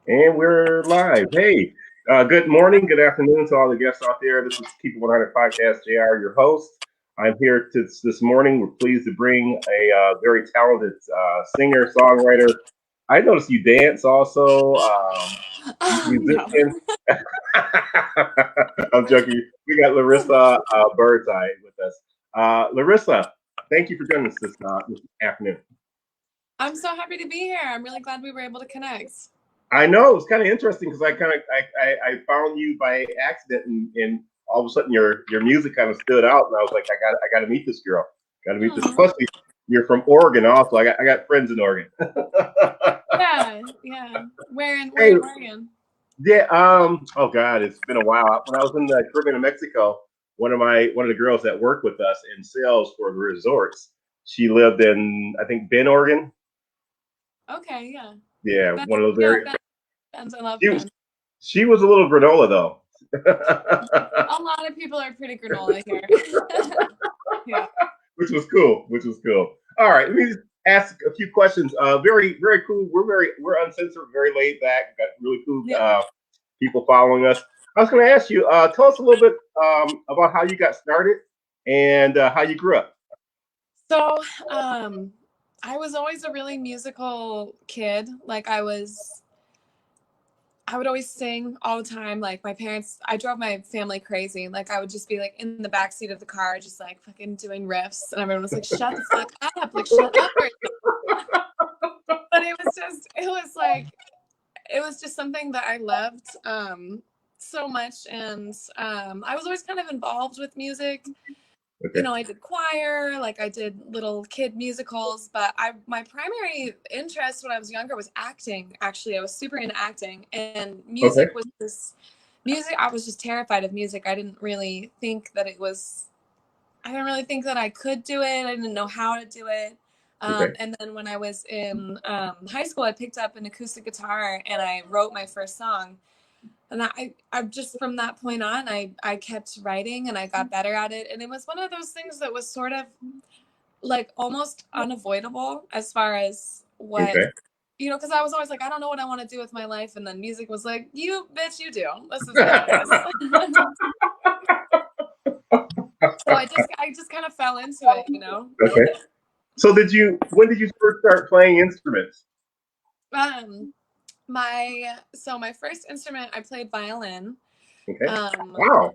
And we're live. Hey, good morning, good afternoon to all the guests out there. This is Keep It 100 Podcast. JR, your host. I'm here this morning. We're pleased to bring a very talented singer, songwriter. I noticed you dance also, No. musician. I'm joking. We got Larissa Birdseye with us. Larissa, thank you for joining us this afternoon. I'm so happy to be here. I'm really glad we were able to connect. I know it was kind of interesting because I found you by accident and all of a sudden your music kind of stood out and I was like I got to meet this girl, got to meet this. Aw. Plus you're from Oregon also. I got friends in Oregon. Yeah, yeah. Where Hey, in Oregon? yeah. Oh God, it's been a while. When I was in the Caribbean of Mexico, one of the girls that worked with us in sales for the resorts, she lived in I think Bend, Oregon. Okay, yeah. Yeah, That's one of those yeah, areas. Ben's. I love She was Ben. she was a little granola though. A lot of people are pretty granola here. Yeah. Which was cool. All right, let me just ask a few questions. Very cool. We're uncensored, very laid back. Got really cool Yeah. people following us. I was going to ask you, tell us a little bit about how you got started and how you grew up. So, I was always a really musical kid. Like I would always sing all the time. Like my parents, I drove my family crazy. Like I would just be like in the backseat of the car, just like fucking doing riffs, and everyone was like, "Shut the fuck up! Like shut up!" But it was just something that I loved so much, and I was always kind of involved with music. You Okay. know, I did choir, like I did little kid musicals, but I my primary interest when I was younger was acting. Actually, I was super into acting, and Okay. music. I was just terrified of music. I didn't really think that I could do it. I didn't know how to do it. Okay. And then when I was in high school, I picked up an acoustic guitar and I wrote my first song. And I just from that point on, I kept writing and I got better at it. And it was one of those things that was sort of like almost unavoidable as far as what, Okay. you know, because I was always like, I don't know what I want to do with my life. And then music was like, you bitch, you do. This is what it is. So I just kind of fell into it, you know. Okay. So when did you first start playing instruments? Um, my first instrument I played violin. Okay. Um, Wow.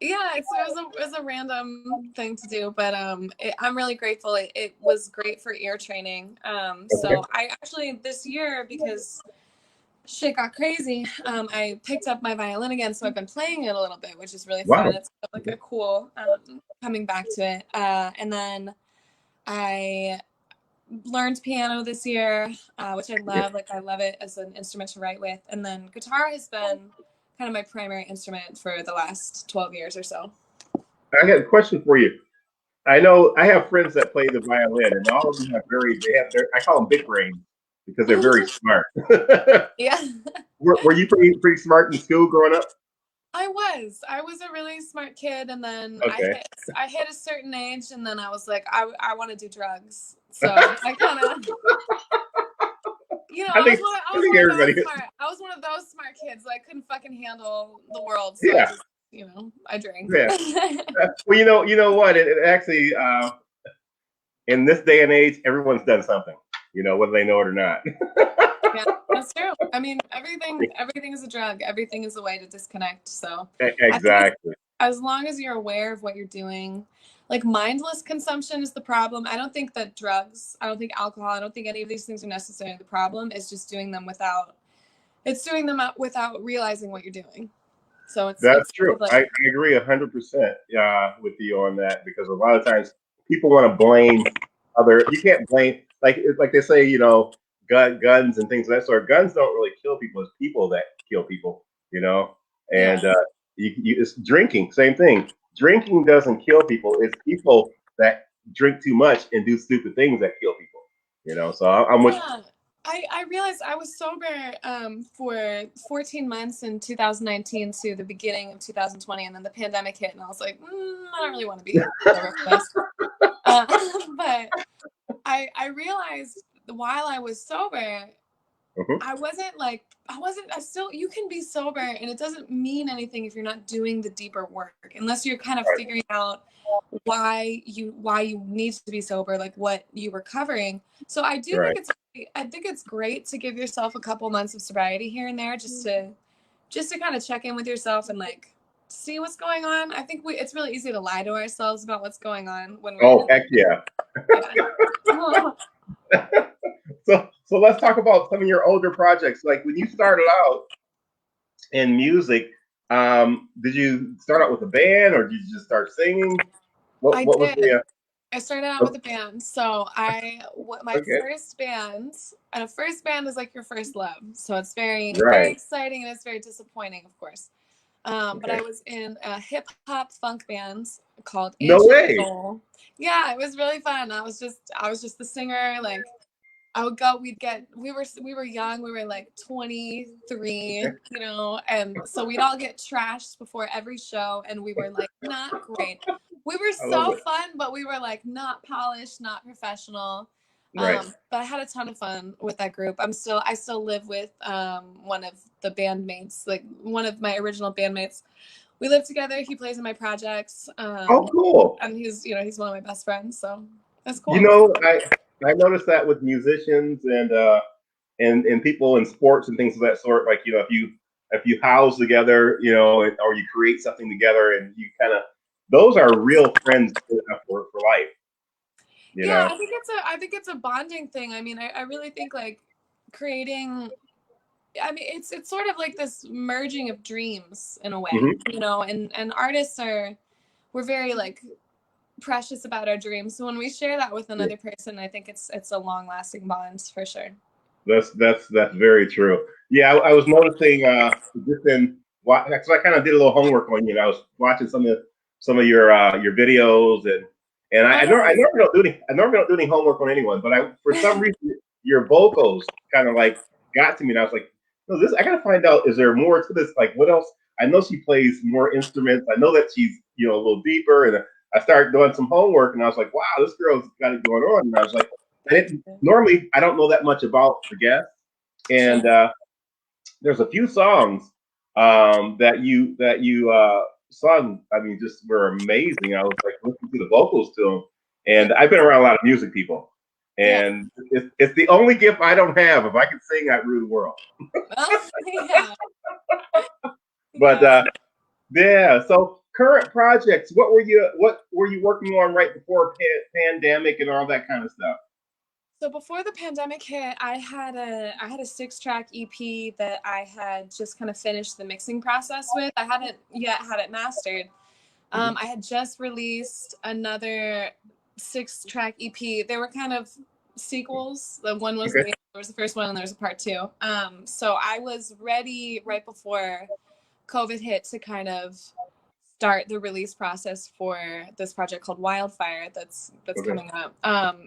yeah, it was a random thing to do, but I'm really grateful. It was great for ear training. Okay. So I actually this year because shit got crazy, I picked up my violin again, so I've been playing it a little bit, which is really Wow. fun. It's like a cool coming back to it. And then I learned piano this year, which I Okay. love. Like I love it as an instrument to write with. And then guitar has been kind of my primary instrument for the last 12 years or so. I got a question for you. I know I have friends that play the violin, and all of them have they have their, I call them big brains because they're very smart. Yeah. Were you pretty smart in school growing up? I was a really smart kid, and then Okay. I hit a certain age, and then I was like, I want to do drugs. So I kind of, you know, I I was think one of everybody. those smart. I was one of those smart kids. That I couldn't fucking handle the world, so I Yeah, just, you know, I drank. yeah. Well, you know what? It actually, in this day and age, everyone's done something. You know, whether they know it or not. Yeah, that's true. I mean, everything is a drug. Everything is a way to disconnect. So I think Exactly. as long as you're aware of what you're doing, like mindless consumption is the problem. I don't think that drugs, I don't think alcohol, I don't think any of these things are necessarily the problem. It's just doing them without it's doing them out without realizing what you're doing. So That's it's kind true. of like I agree 100% with you on that because a lot of times people want to blame other. You can't blame like they say, you know, guns and things of that sort. Guns don't really kill people. It's people that kill people. You know, yeah. and it's drinking. Same thing. Drinking doesn't kill people. It's people that drink too much and do stupid things that kill people. You know, so I'm with. Yeah. I realized I was sober for 14 months in 2019 to the beginning of 2020, and then the pandemic hit, and I was like, I don't really want to be sober for this. Uh, but I realized while I was sober, Hmm. I still, you can be sober and it doesn't mean anything if you're not doing the deeper work, unless you're kind of Right. figuring out why you need to be sober, like what you were covering. So Right. I think it's great to give yourself a couple months of sobriety here and there, just to kind of check in with yourself and like see what's going on. I think it's really easy to lie to ourselves about what's going on when we're Oh, in. heck yeah. Yeah. So let's talk about some of your older projects. Like when you started out in music, did you start out with a band or did you just start singing? I What was did. the I started out with a band. So my okay. first band, and a first band is like your first love. So it's very Right. exciting and it's very disappointing, of course. But Okay. I was in a hip hop funk band called No Ancient way. Soul. Yeah, it was really fun. I was just the singer. Like I would go, we were young, we were like 23, and so we'd all get trashed before every show, and we were like not great. We were I love so it. fun, but we were like not polished, not professional. Right. But I had a ton of fun with that group. I still live with one of the bandmates, like one of my original bandmates. We live together. He plays in my projects. Oh, cool. And he's one of my best friends, so that's You cool. know, I noticed that with musicians and people in sports and things of that sort. Like if you house together, or you create something together, and you kind of those are real friends for life. You Yeah, know. I think it's a bonding thing. I mean, I really think like creating. I mean, it's sort of like this merging of dreams in a way, Hmm. and artists we're very like precious about our dreams. So when we share that with another person, I think it's a long lasting bond for sure. That's very true. Yeah, I was noticing just in because I kind of did a little homework on you. And I was watching some of your videos and Oh, I nice. normally don't do any homework on anyone, but I for some reason your vocals kind of like got to me, and I was like, no, this I gotta find out. Is there more to this? Like, what else? I know she plays more instruments. I know that she's a little deeper, and I started doing some homework, and I was like, wow, this girl's got it going on, and I was like. I Thank didn't you. normally I don't know that much about the guest, Sure. and there's a few songs that you sung. I mean, just were amazing. I was like listening to the vocals to them, Yeah. and I've been around a lot of music people, Yeah. and it's the only gift I don't have. If I could sing, I'd rule the world. Yeah. But Yeah. yeah. So current projects. What were you working on right before pandemic and all that kind of stuff? So before the pandemic hit, I had a 6-track EP that I had just kind of finished the mixing process with. I hadn't yet had it mastered. Hmm. I had just released another 6-track EP. They were kind of sequels. The one was Okay. there was the first one and there was a part two. So I was ready right before COVID hit to kind of start the release process for this project called Wildfire that's Okay. coming up.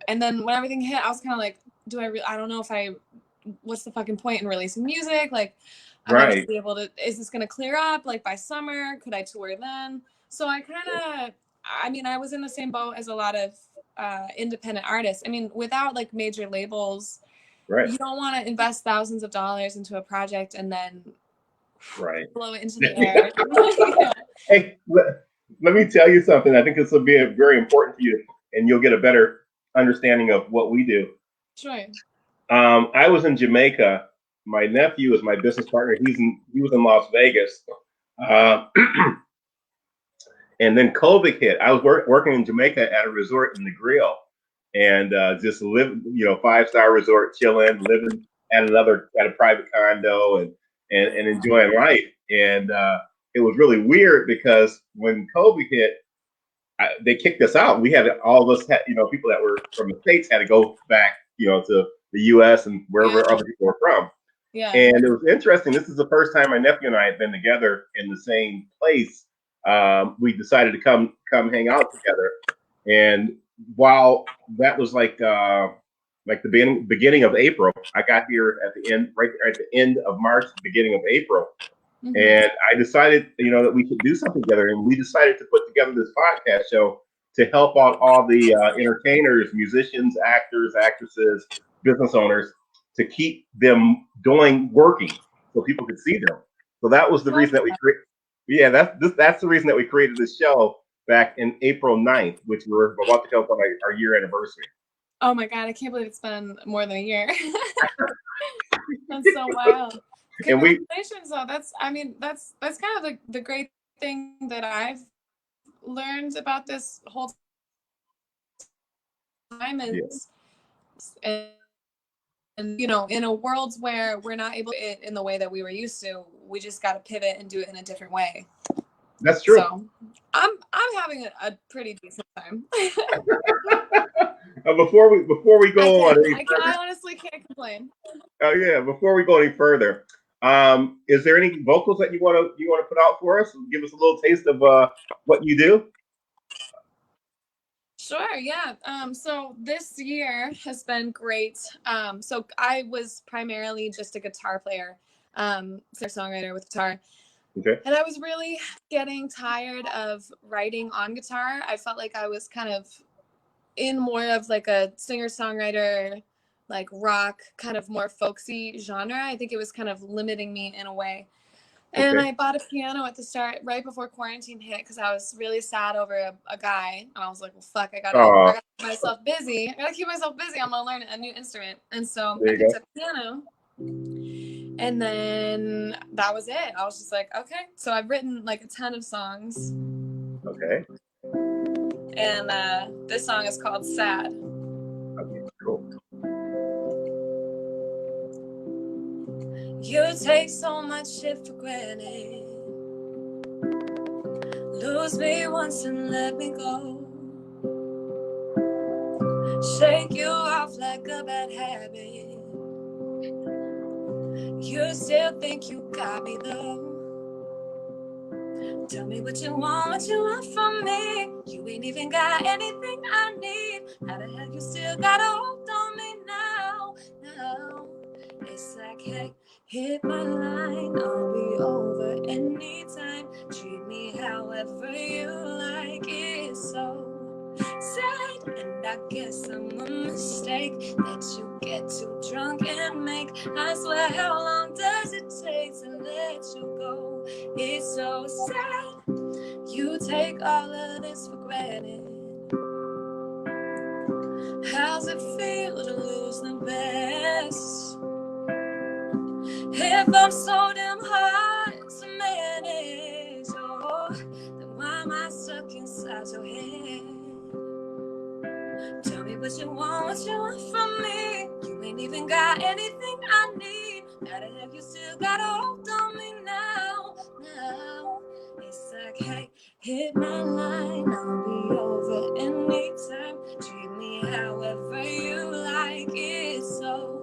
And then when everything hit, I was kind of like, I don't know if what's the fucking point in releasing music? Like, am I going to Right. be able to, is this going to clear up like by summer? Could I tour then? So I mean, I was in the same boat as a lot of independent artists. I mean, without like major labels, Right. you don't want to invest thousands of dollars into a project and then Right. blow it into the air. Yeah. Hey, let me tell you something. I think this will be very important to you, and you'll get a better understanding of what we do. Sure. I was in Jamaica. My nephew is my business partner. He was in Las Vegas, uh, and then COVID hit. I was working in Jamaica at a resort in the Grill, and just live, 5-star resort, chilling, living at a private condo, and enjoying life. And it was really weird because when COVID hit, they kicked us out. We had all of us, people that were from the states had to go back, to the U.S. and Yeah. wherever other people were from. Yeah. And it was interesting. This is the first time my nephew and I had been together in the same place. We decided to come hang out together. And while that was like the beginning of April, I got here at the end, right at the end of March, beginning of April. Mm-hmm. And I decided, that we could do something together. And we decided to put together this podcast show to help out all the entertainers, musicians, actors, actresses, business owners to keep them working so people could see them. So that was the reason that we created. Yeah, that's the reason that we created this show back in April 9th, which we're about to come up on our year anniversary. Oh my God, I can't believe it's been more than a year. That's so wild. Congratulations, though. That's kind of the great thing that I've learned about this whole time is, and you know, in a world where we're not able to do it in the way that we were used to, we just got to pivot and do it in a different way. That's true. So I'm having a pretty decent time. Before we go on, I honestly can't complain. Oh yeah, before we go any further, is there any vocals that you want to put out for us? Give us a little taste of what you do. Sure, yeah. So this year has been great. So I was primarily just a guitar player, singer-songwriter with guitar. Okay. And I was really getting tired of writing on guitar. I felt like I was kind of in more of like a singer-songwriter, like rock, kind of more folksy genre. I think it was kind of limiting me in a way. And I bought a piano at the start, right before quarantine hit, because I was really sad over a guy. And I was like, well, fuck, I gotta keep myself busy. I'm gonna learn a new instrument. And so I picked up piano. And then that was it. I was just like, okay. So I've written like a ton of songs. Okay. And this song is called Sad. Okay, cool. You take so much shit for granted. Lose me once and let me go. Shake you off like a bad habit. You still think you got me though. Tell me what you want from me. You ain't even got anything I need. How the hell you still got a hold on me now? Now it's like, hey, hit my line, I'll be over anytime. Treat me however you like. It's so sad, and I guess I'm a mistake that you get too drunk and make. I swear, how long does it take to let you go? It's so sad, you take all of this for granted. How's it feel to lose the best? If I'm so damn hard to manage, oh, then why am I stuck inside your head? Tell me what you want from me. You ain't even got anything I need. How the hell you still got a hold on me now? Now it's like, hey, hit my line, I'll be over anytime. Treat me however you like. It's so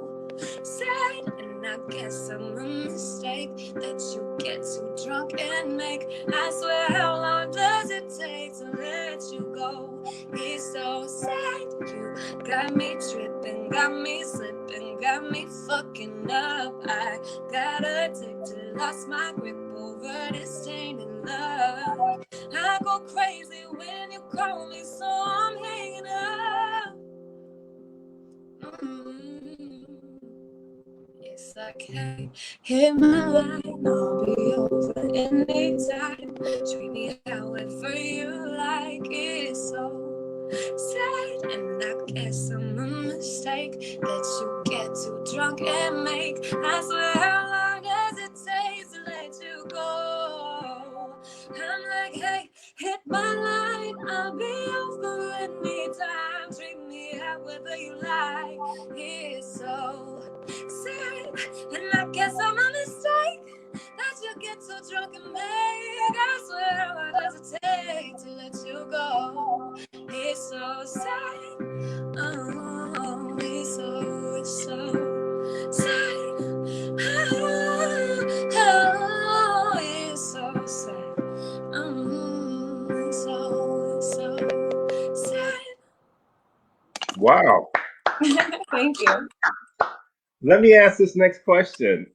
sad, and I guess I'm a mistake that you get too drunk and make. I swear, how long does it take to let you go? It's so sad, you got me tripping, got me slipping, got me fucking up. I got addicted, lost my grip over this tainted love. I go crazy when you call me, so I'm hanging up. It's like, hey, hit my line, I'll be over anytime. Treat me however you like. It's so sad, and I guess I'm a mistake that you get too drunk and make. I swear, how long does it take to let you go? I'm like, hey, hit my line, I'll be over anytime. Treat me however you like. It's so sad, and I guess I'm a mistake that you get too drunk and make. I swear, how long does it take to let you go? It's so sad. Oh, it's so sad. Oh, it's so sad. It's so sad. Wow. Thank you. Let me ask this next question.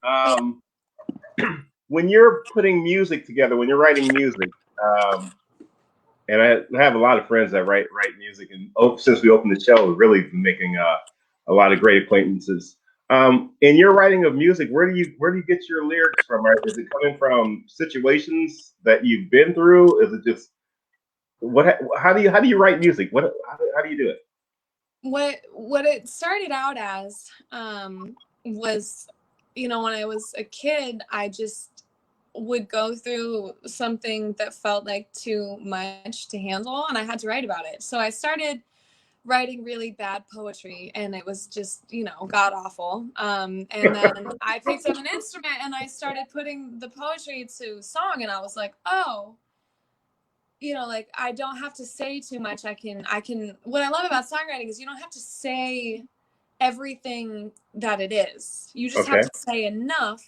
When you're putting music together, when you're writing music, and I have a lot of friends that write music, and since we opened the show, we've really been making a lot of great acquaintances. In your writing of music, where do you get your lyrics from? Right? Is it coming from situations that you've been through? Is it just what? How do you write music? How do you do it? What it started out as was, when I was a kid, I just would go through something that felt like too much to handle, and I had to write about it. So I started writing really bad poetry, and it was just, god awful. And then I picked up an instrument and I started putting the poetry to song, and I was like, oh, like I don't have to say too much. I can what I love about songwriting is you don't have to say everything that it is. You just have Okay. to say enough,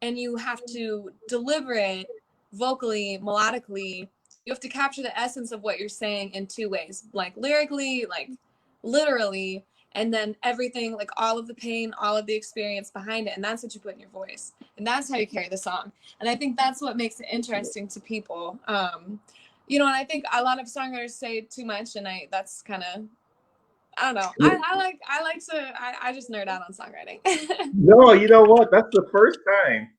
and you have to deliver it vocally, melodically. You have to capture the essence of what you're saying in two ways, like lyrically, like literally, and then everything, like all of the pain, all of the experience behind it. And that's what you put in your voice. And that's how you carry the song. And I think that's what makes it interesting to people. And I think a lot of songwriters say too much, and that's kind of, I don't know. I just nerd out on songwriting. No, you know what? That's the first time,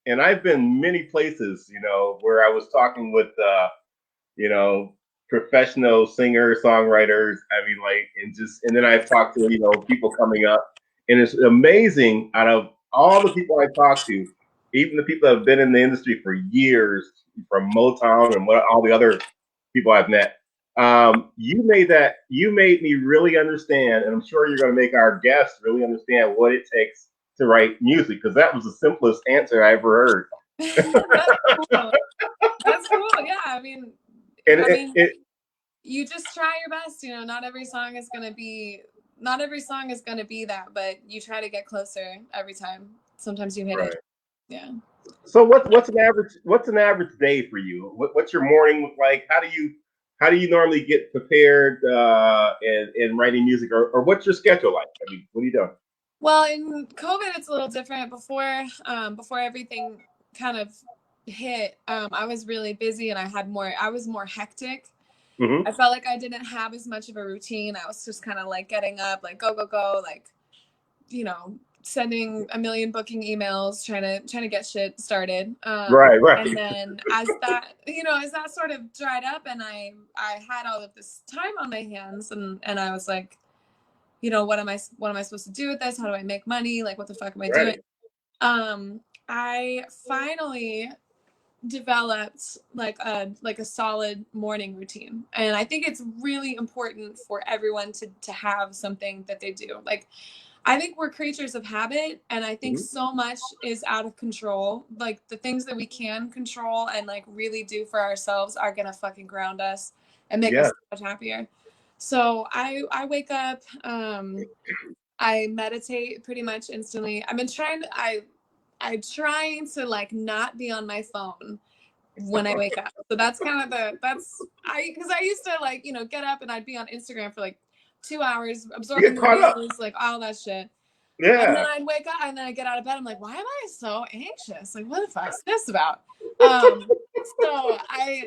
and I've been many places, where I was talking with you know, professional singers, songwriters. I mean, like, and then I've talked to, people coming up, and it's amazing. Out of all the people I talked to, even the people that have been in the industry for years, from Motown and all the other people I've met, you made me really understand, and I'm sure you're going to make our guests really understand what it takes to write music, because that was the simplest answer I ever heard. That's cool. That's cool. Yeah. I mean, And I it, mean, it you just try your best. Not every song is gonna be that, but you try to get closer every time. Sometimes you hit it. right. Yeah. So what's an average day for you? What's your morning look like? How do you normally get prepared in writing music, or what's your schedule like? I mean, what are you doing? Well, in COVID, it's a little different. Before everything kind of hit, I was really busy, and I was more hectic. Hmm. I felt like I didn't have as much of a routine. I was just kind of like getting up, like go go go, like sending a million booking emails, trying to get shit started. Right, right, And then as that sort of dried up, and I had all of this time on my hands, and I was like, what am I supposed to do with this? How do I make money? Like, what the fuck am I doing? right. I finally developed like a solid morning routine, and I think it's really important for everyone to have something that they do. Like, I think we're creatures of habit, and I think Hmm. so much is out of control. Like, the things that we can control and like really do for ourselves are gonna fucking ground us and make us Yeah, so much happier. So I wake up, I meditate pretty much instantly. I've been trying to I'm trying to like not be on my phone when I wake up. So that's kind of because I used to like, get up and I'd be on Instagram for like 2 hours you absorbing get the caught up. news, like all that shit. And then Yeah, I'd wake up and then I get out of bed. I'm like, why am I so anxious? Like, what the fuck's this about? Um, so I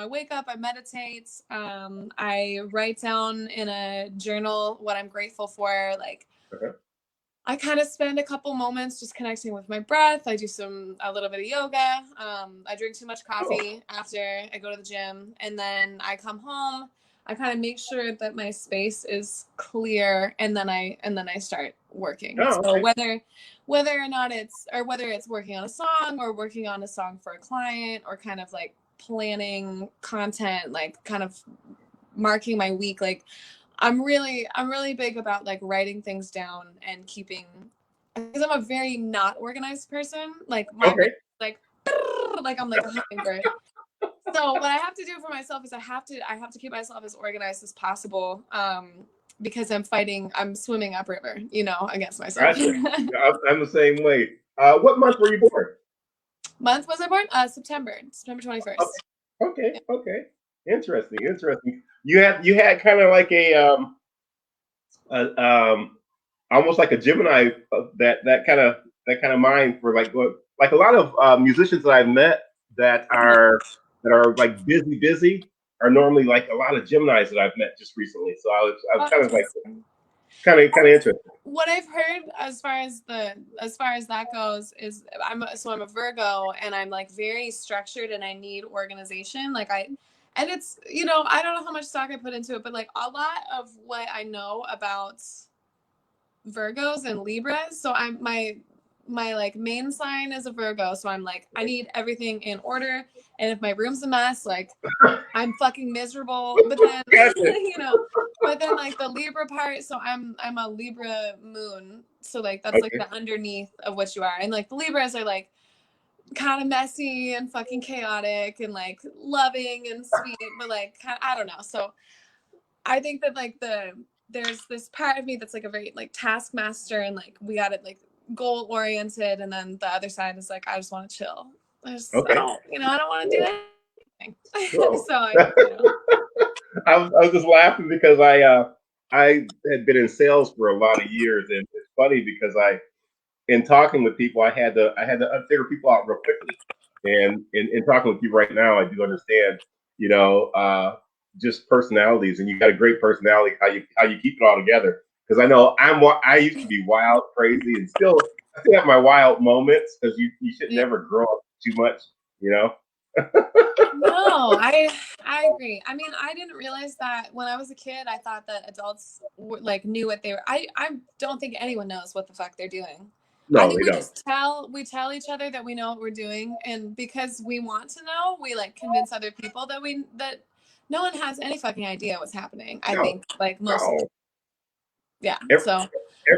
wake up, I meditate, I write down in a journal what I'm grateful for. Like, uh-huh. I kind of spend a couple moments just connecting with my breath. I do a little bit of yoga. I drink too much Oh, coffee after I go to the gym, and then I come home. I kind of make sure that my space is clear, and then I start working. oh, So okay. whether it's working on a song, or working on a song for a client, or kind of like planning content, like kind of marking my week, like I'm really big about like writing things down and keeping, because I'm a very not organized person. Like, my brain Okay. is like I'm like a hummingbird. So what I have to do for myself is I have to keep myself as organized as possible, because I'm swimming upriver, against myself. Gotcha. Yeah, I'm the same way. What month were you born? Month was I born? September 21st. Okay, okay. Interesting, interesting. You had kind of like a almost like a Gemini, that kind of mind for like what, like a lot of musicians that I've met that are like busy are normally like a lot of Geminis that I've met just recently. So I was Oh, kind of like, interesting. Kind of interesting. What I've heard as far as that goes is I'm a Virgo, and I'm like very structured, and I need organization. And it's, I don't know how much stock I put into it, but like a lot of what I know about Virgos and Libras. So I'm my like main sign is a Virgo, so I'm like, I need everything in order, and if my room's a mess, like I'm fucking miserable. But then but then like the Libra part, so I'm a Libra moon, so like that's like Okay. the underneath of what you are, and like the Libras are like kind of messy and fucking chaotic and like loving and sweet, but like I don't know. So I think that like there's this part of me that's like a very like taskmaster, and like we got it like goal oriented, and then the other side is like I just want to chill. I Okay. don't want to do anything. Cool. So I was just laughing because I had been in sales for a lot of years, and it's funny because in talking with people, I had to figure people out real quickly. And in talking with you right now, I do understand, you know, just personalities, and you got a great personality. How you keep it all together? Because I know I used to be wild, crazy, and I still have my wild moments. Because you should never grow up too much, you know. No, I agree. I mean, I didn't realize that when I was a kid. I thought that adults like knew what they were. I don't think anyone knows what the fuck they're doing. I No, think they don't. we tell each other that we know what we're doing, and because we want to know, we like convince other people that no one has any fucking idea what's happening. I No, think like most of the no. time. Yeah. Every, So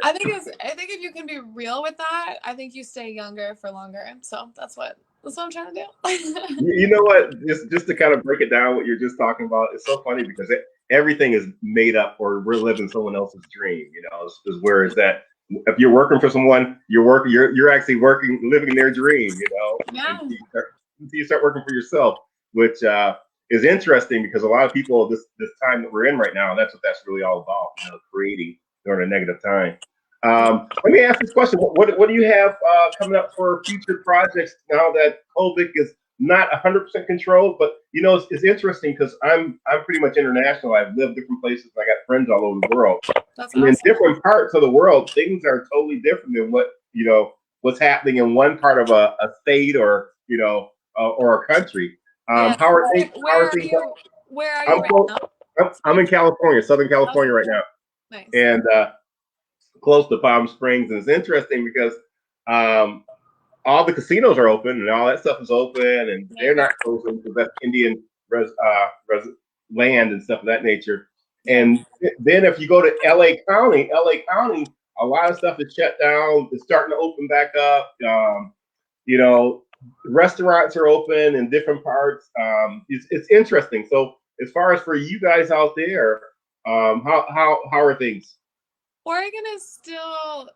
I think if you can be real with that, I think you stay younger for longer. So that's what I'm trying to do. You know what? Just to kind of break it down, what you're just talking about, it's so funny because everything is made up, or we're living someone else's dream. You know, is where is that? If you're working for someone, you're actually living their dream. You know, Yeah. until you start working for yourself, which is interesting because a lot of people this time that we're in right now, that's really all about. You know, creating during a negative time. Let me ask this question: what do you have coming up for future projects now that COVID is not 100% controlled? But you know, it's interesting because I'm pretty much international. I've lived different places. I got friends all over the world, That's and in awesome. different parts of the world, things are totally different than what's happening in one part of a state or a country. Yeah. How are things? How Where are are things? you? Where are you I'm right close. now? I'm in California, Southern Okay. California right now, Nice. and close to Palm Springs, and it's interesting because um, all the casinos are open and all that stuff is open, and they're not closing because that's Indian land and stuff of that nature. Yeah. And then if you go to LA County, a lot of stuff is shut down. It's starting to open back up. You know, restaurants are open in different parts. It's interesting. So as far as for you guys out there, how are things? Oregon is still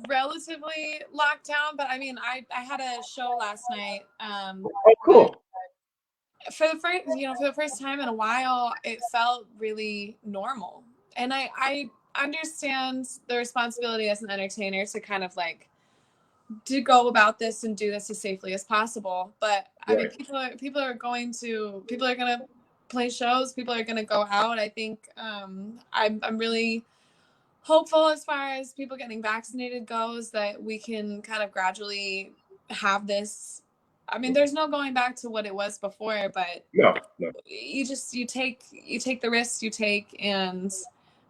relatively locked down, but I mean, I had a show last night. Oh, That cool. for the first time in a while, it felt really normal, and I understand the responsibility as an entertainer to kind of like to go about this and do this as safely as possible. But I mean, Right. people are gonna play shows. People are gonna go out. I think I'm really hopeful as far as people getting vaccinated goes that we can kind of gradually have this. I mean, there's no going back to what it was before, but No, no. you take the risks you take, and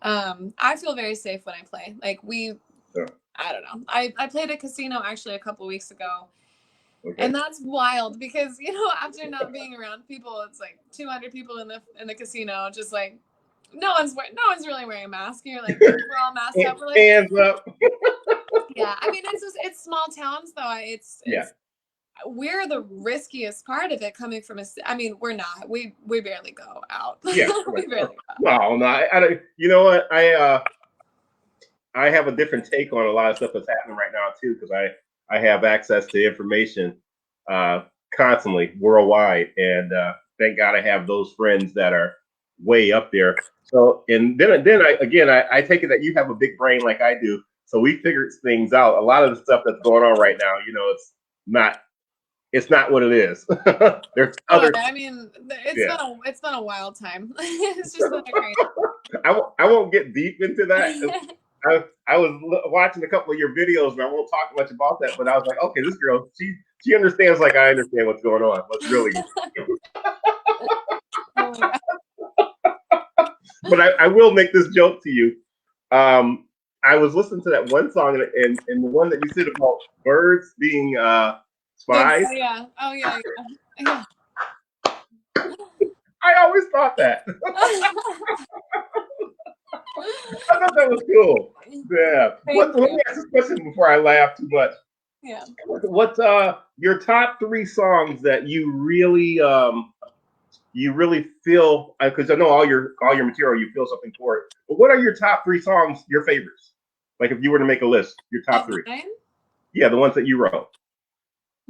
I feel very safe when I play. Like No. I don't know. I played a casino actually a couple weeks ago, Okay. and that's wild because after not being around people, it's like 200 people in the casino, just like no one's really wearing a mask. You're like we're all masked up. We're like Hands up. yeah. I mean it's small towns though. Yeah. It's we're the riskiest part of it coming from I mean we're not we barely go out. Yeah. We barely go out. No, I don't. You know what? I have a different take on a lot of stuff that's happening right now too, because I have access to information uh, constantly worldwide, and thank God I have those friends that are way up there. So, and then I take it that you have a big brain like I do, so we figured things out. A lot of the stuff that's going on right now, not it's not what it is. There's Oh, other. I mean, Yeah. it's been a wild time. It's just been a great. I won't get deep into that I was watching a couple of your videos, and I won't talk much about that. But I was like, okay, this girl, she understands like I understand what's going on. What's really going Oh my God. But I will make this joke to you. Um, I was listening to that one song, and the one that you said about birds being spies. Oh yeah. Oh yeah. Yeah. I always thought that. I thought that was cool. Yeah. Thank Let you. me ask this question before I laugh too much. Yeah. What's your top three songs that you really feel, because I know all your material, you feel something for it. But what are your top three songs, your favorites? Like if you were to make a list, your top Of three. mine? Yeah, the ones that you wrote.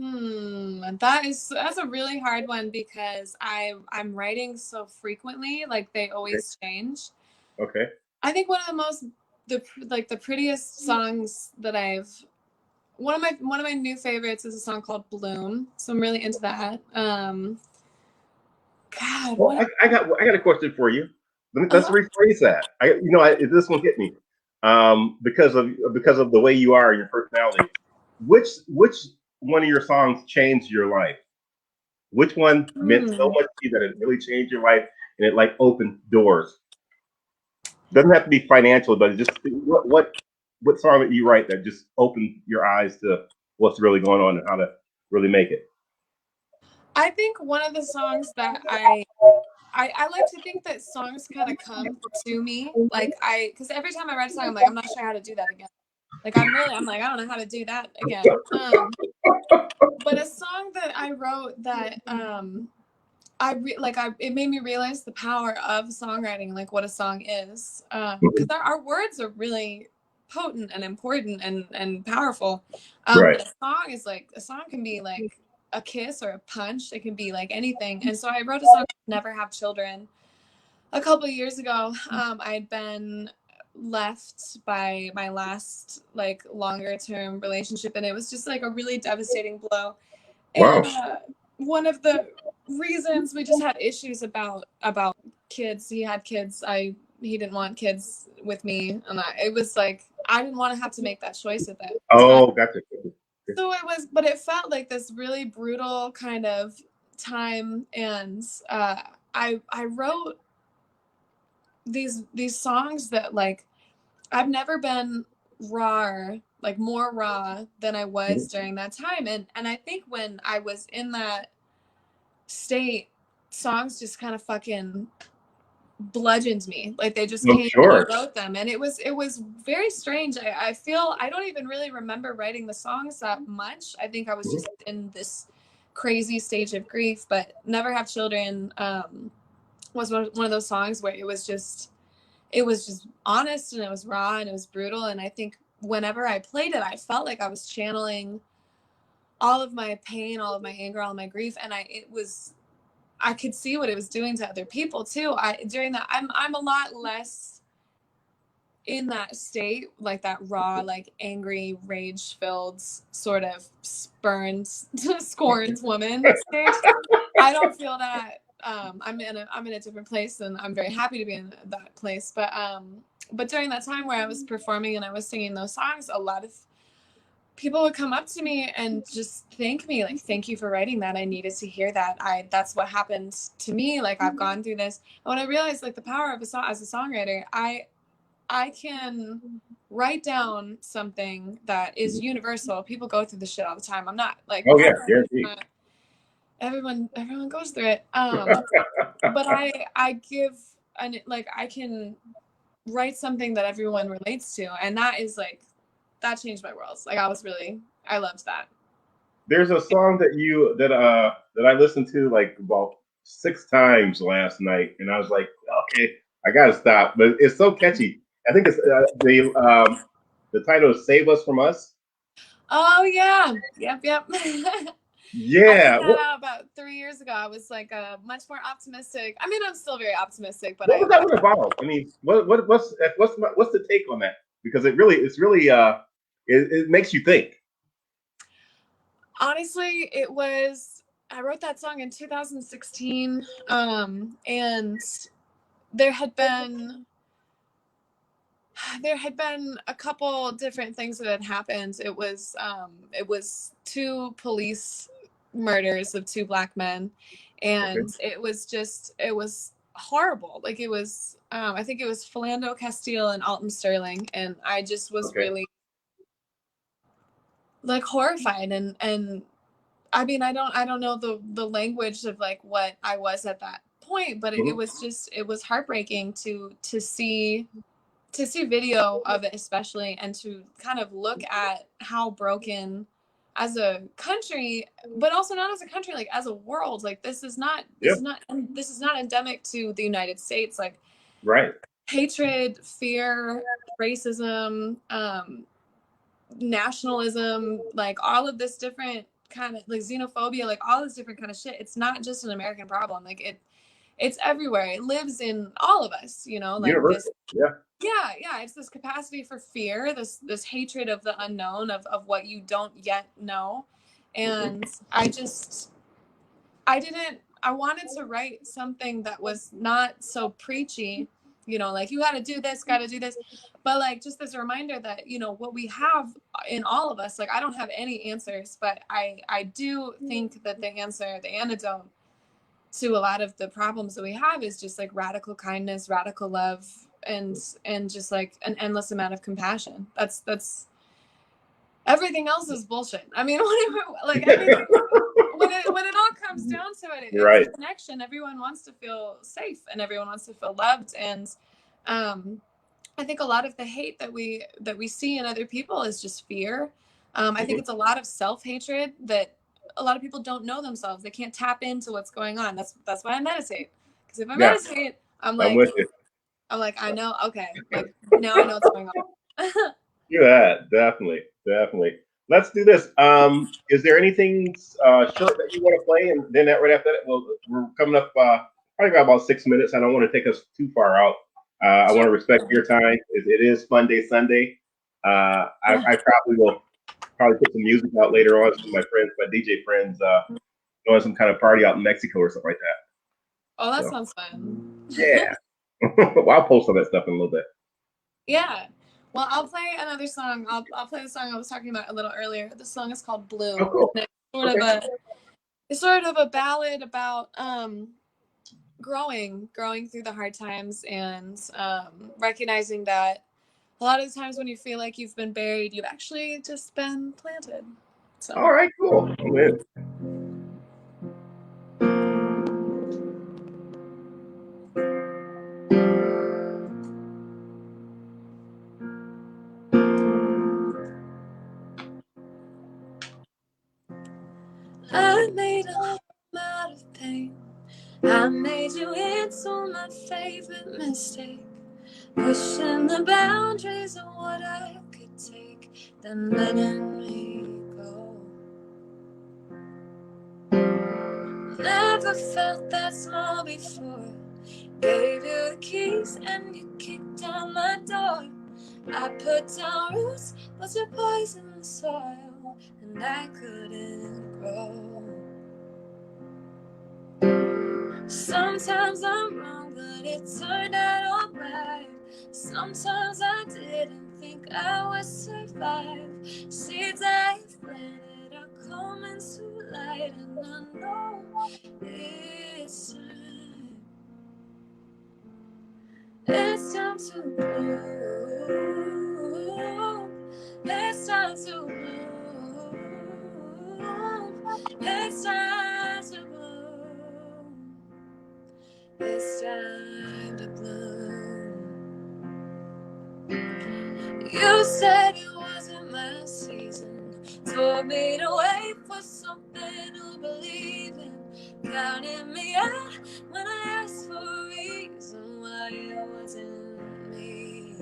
That's a really hard one because I'm writing so frequently, like they Okay. always change. Okay. I think one of the most the prettiest songs that I've one of my new favorites is a song called Bloom. So I'm really into that. God, Well, what I got a question for you. Let's uh-huh. rephrase that. This one hit me because of the way you are and your personality. Which one of your songs changed your life? Which one meant so Hmm. much to you that it really changed your life and it like opened doors? Doesn't have to be financial, but it just what song that you write that just opened your eyes to what's really going on and how to really make it? I think one of the songs that I like to think that songs kind of come to me. Like because every time I write a song, I'm like, I'm not sure how to do that again. Like I'm like, I don't know how to do that again. But a song that I wrote that it made me realize the power of songwriting, like what a song is. Because our words are really potent and important and powerful. Right. But a song can be like a kiss or a punch. It can be like anything. And so I wrote a song, Never Have Children, a couple of years ago. I had been left by my last like longer term relationship, and it was just like a really devastating blow. And Wow. one of the reasons we just had issues about kids, he had kids, he didn't want kids with me, and it was like I didn't want to have to make that choice at that time. Oh, gotcha. So but it felt like this really brutal kind of time, and I wrote these songs that like I've never been raw, like more raw than I was during that time. And I think when I was in that state, songs just kind of fucking bludgeoned me. Like they just I'm came and I sure. wrote them. And it was very strange. I feel I don't even really remember writing the songs that much. I think I was just in this crazy stage of grief. But Never Have Children was one of those songs where it was just honest and it was raw and it was brutal. And I think whenever I played it, I felt like I was channeling all of my pain, all of my anger, all of my grief. And I could see what it was doing to other people too. During that, I'm a lot less in that state, like that raw, like angry, rage filled, sort of spurned, scorned woman stage. I don't feel that. I'm in a different place, and I'm very happy to be in that place. But during that time where I was performing and I was singing those songs, a lot of people would come up to me and just thank me, like, thank you for writing that. I needed to hear that. That's what happened to me. Like I've gone through this. And when I realized like the power of a song as a songwriter, I can write down something that is universal. People go through this shit all the time. I'm not like Oh yeah, guaranteed. everyone goes through it. But I give and like I can write something that everyone relates to, and that is like that changed my world. Like I loved that. There's a song that I listened to like about 6 times last night, and I was like, okay, I gotta stop. But it's so catchy. I think it's the title is "Save Us from Us." Oh yeah, yep. I put Yeah. that out about 3 years ago. I was like much more optimistic. I mean, I'm still very optimistic, but What was that one about? I mean, what's the take on that? Because it's really it makes you think. honestly, I wrote that song in 2016, and there had been there had been a couple different things that had happened. It was two police murders of two Black men, Okay. and it was horrible. Like it was, I think it was Philando Castile and Alton Sterling, and I just was Okay. really like horrified. And I mean, I don't know the language of like what I was at that point, but it Mhm. was just, it was heartbreaking to see video of it, especially, and to kind of look at how broken as a country, but also not as a country, like as a world, like Yeah. this is not endemic to the United States. Like Right. hatred, fear, racism, nationalism, like all of this different kind of like xenophobia, like all this different kind of shit. It's not just an American problem. Like it's everywhere. It lives in all of us, you know, like this. Universal. Yeah. Yeah, it's this capacity for fear, this hatred of the unknown, of what you don't yet know. Hmm. And I wanted to write something that was not so preachy, you know, like you got to do this, but like just as a reminder that, you know, what we have in all of us, like I don't have any answers, but I do think that the answer, the antidote to a lot of the problems that we have is just like radical kindness, radical love, and just like an endless amount of compassion. That's everything else is bullshit. I mean, like everything, when it all comes down to it, You're it's right. connection. Everyone wants to feel safe, and everyone wants to feel loved. And um, I think a lot of the hate that we see in other people is just fear. I think Hmm. it's a lot of self hatred that a lot of people don't know themselves. They can't tap into what's going on. That's why I meditate. Because if I Yeah. meditate, I'm with you. I know. Okay, like now I know what's going on. Yeah, definitely, definitely. Let's do this. Is there anything short that you want to play, and then that right after that, well, we're coming up. Probably got about 6 minutes. I don't want to take us too far out. I want Sure. to respect your time. It is Fun Day Sunday. I probably will probably put some music out later on. Some of my friends, my DJ friends, doing some kind of party out in Mexico or something like Oh, that. that So sounds fun. yeah, well, I'll post on that stuff in a little bit. Yeah. Well, I'll play another song. I'll play the song I was talking about a little earlier. The song is called Oh, Bloom. cool. And Okay. it's sort of a ballad about growing through the hard times, and recognizing that a lot of the times when you feel like you've been buried, you've actually just been planted. So All right. Cool. I'm in. I made a home out of pain. I made you into my favorite mistake. Pushing the boundaries of what I could take, then letting me go. Never felt that small before. Gave you the keys and you kicked down my door. I put down roots, but you poisoned the soil, and I couldn't grow. Sometimes I'm wrong, but it turned out alright. Sometimes I didn't think I would survive. Seeds I've planted are coming to light, and I know it's time. It's time to bloom. It's time to bloom. It's time to bloom. It's time to bloom. You said it wasn't my season. Told me to wait for something to believe in. Counted me out when I asked for a reason why it wasn't me.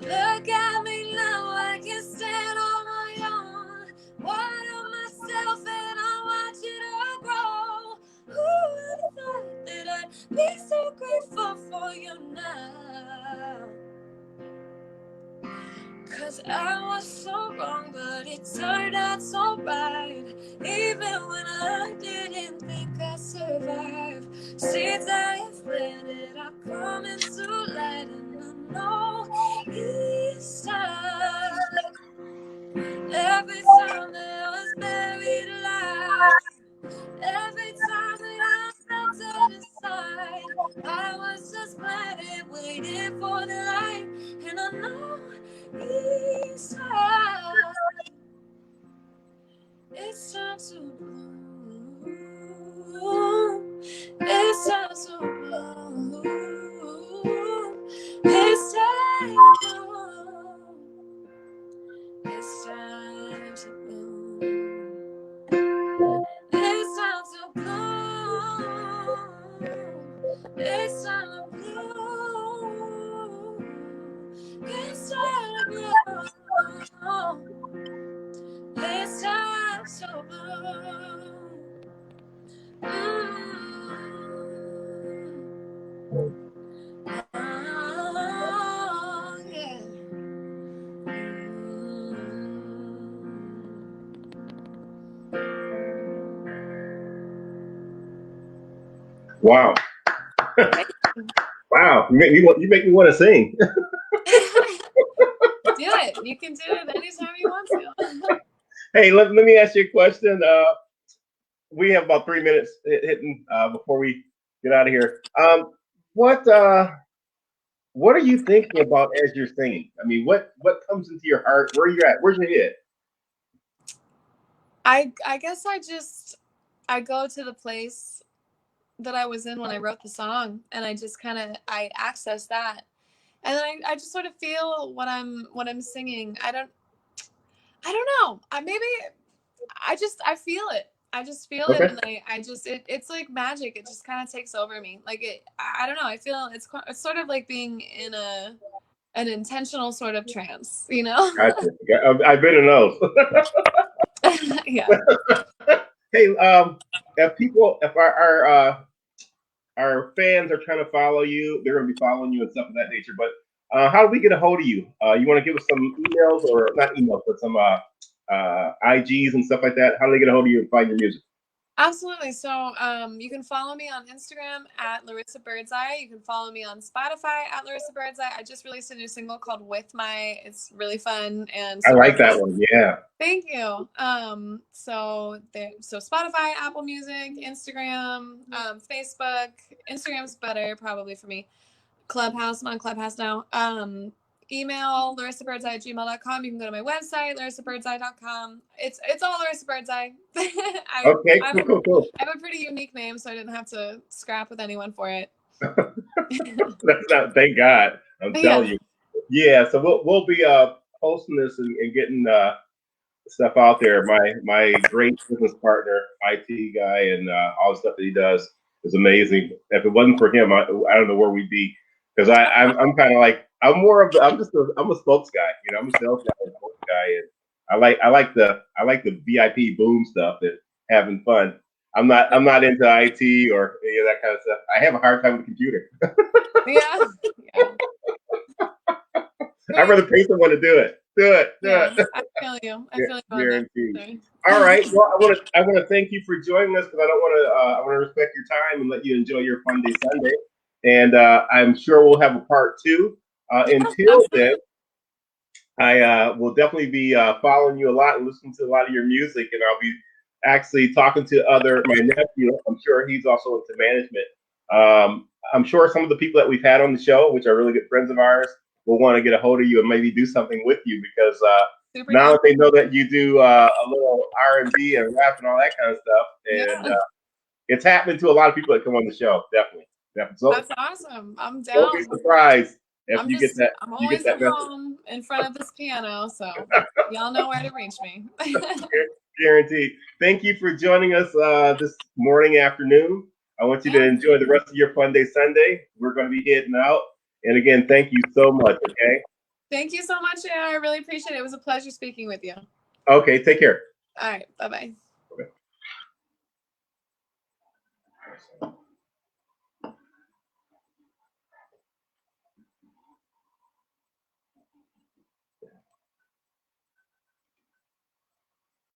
Look at me now, I can stand on my own. Water myself and I watch it all grow. Who would have thought that I'd be so grateful for you now? Cause I was so wrong, but it turned out so right. Even when I didn't think I'd survive. Seeds I've split it, I come into light, and I know each time, every time that I was buried alive, every time that I felt dead inside, I was just planted, waiting for the light, and I know each time it's time to bloom. It's time to bloom. It's time to bloom. It's time to bloom. It's time to bloom. It's time to bloom. It's time to bloom. It's time to bloom. Oh, yeah. Wow. Wow. You make me want to sing. Do it. You can do it anytime you want to. Hey, let me ask you a question. We have about 3 minutes hitting before we get out of here. What are you thinking about as you're singing? I mean, what comes into your heart? Where are you at? Where's your head? I guess I go to the place that I was in when I wrote the song, and I just kind of I access that, and then I just sort of feel what I'm singing. I don't know. I feel it. I just feel it, Okay. and it's like magic. It just kind of takes over me. Like I don't know. I feel it's sort of like being in an intentional sort of trance, you know? Gotcha. I've been in those. Yeah. Hey, if our fans are trying to follow you, they're going to be following you and stuff of that nature. But how do we get a hold of you? You want to give us some emails, or not emails, but some IGs and stuff like that? How do they get a hold of you and find your music? Absolutely. So you can follow me on Instagram at Larissa Birdseye. You can follow me on Spotify at Larissa Birdseye. I just released a new single called With My. It's really fun and I super like that fun. one. Yeah. Thank you. So Spotify, Apple Music, Instagram, Facebook. Instagram's better probably for me. Clubhouse. I'm on Clubhouse now. Email larissabirdseye@gmail.com. You can go to my website, larissabirdseye.com. It's all Larissa Birdseye. Okay. Cool. I have a pretty unique name, so I didn't have to scrap with anyone for it. That's not. Thank God. I'm telling Yeah. you. Yeah. So we'll be posting this and getting stuff out there. My great business partner, IT guy, and all the stuff that he does is amazing. If it wasn't for him, I don't know where we'd be. Because I'm kind of like I'm more of the I'm a spokes guy. You know, I'm a sales guy, and spokes guy, and I like the VIP boom stuff and having fun. I'm not into IT or any of that kind of stuff. I have a hard time with the computer. Yeah. I'd rather pay someone to do it. Do it. I feel you. I feel you on that. Guaranteed. All right. Well, I want to thank you for joining us because I don't want to. I want to respect your time and let you enjoy your fun day Sunday. And I'm sure we'll have a part two. Until then, I will definitely be following you a lot and listening to a lot of your music, and I'll be actually talking to my nephew. I'm sure he's also into management. I'm sure some of the people that we've had on the show, which are really good friends of ours, will want to get a hold of you and maybe do something with you because now that they know that you do a little R&B and rap and all that kind of stuff, and it's happening to a lot of people that come on the show. Definitely. So, that's awesome. I'm down. Don't be surprised if I'm you get that. I'm always at home in front of this piano, so y'all know where to reach me. Guaranteed. Thank you for joining us this morning, afternoon. I want you to enjoy the rest of your fun day Sunday. We're going to be heading out. And again, thank you so much, okay? Thank you so much, Anna. I really appreciate it. It was a pleasure speaking with you. Okay, take care. All right, bye-bye.